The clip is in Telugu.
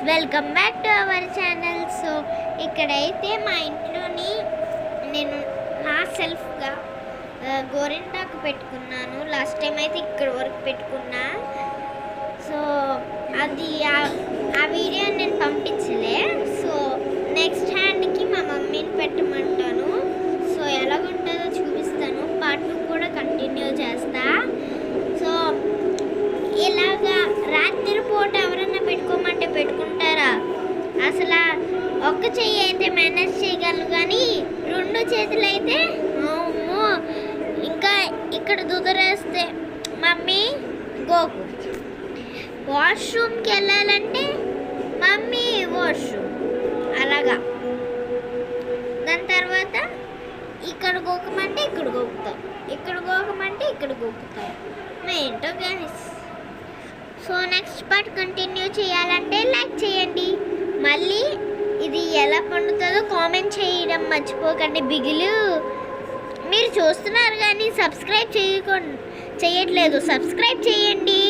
Welcome back to our channel. So ఇక్కడైతే మా ఇంట్లోని నేను నా సెల్ఫ్గా గోరింటాకు పెట్టుకున్నాను. లాస్ట్ టైం అయితే ఇక్కడ వరకు పెట్టుకున్నా. సో అది ఆ వీడియో నేను పంపించలే. సో నెక్స్ట్ హ్యాండ్కి మా మమ్మీని పెట్టమంటాను. సో ఎలాగుంటుందో చూపిస్తాను. పార్ట్ 2 కూడా కంటిన్యూ చేస్తా. సో ఇలాగా రాత్రి పూట ఎవరన్నా పెట్టుకోమంటే పెట్టుకుంటారా? అసలు ఒక్క చెయ్యి అయితే మేనేజ్ చేయగలను, కానీ 2 చేతులు అయితే అమ్మో. ఇంకా ఇక్కడ దుదరేస్తే మమ్మీ గోకు, వాష్రూమ్కి వెళ్ళాలంటే మమ్మీ వాష్రూమ్, అలాగా. దాని తర్వాత ఇక్కడ గోకమంటే ఇక్కడ గోకుతాం, ఇక్కడ గోకమంటే ఇక్కడ గోకుతాం. ఏంటో guys. So next part continue చేయాలంటే లైక్ చేయండి. మళ్ళీ ఇది ఎలా పండుతుందో కామెంట్ చేయడం మర్చిపోకండి. బిగులు మీరు చూస్తున్నారు కానీ సబ్స్క్రైబ్ చేయట్లేదు. సబ్స్క్రైబ్ చేయండి.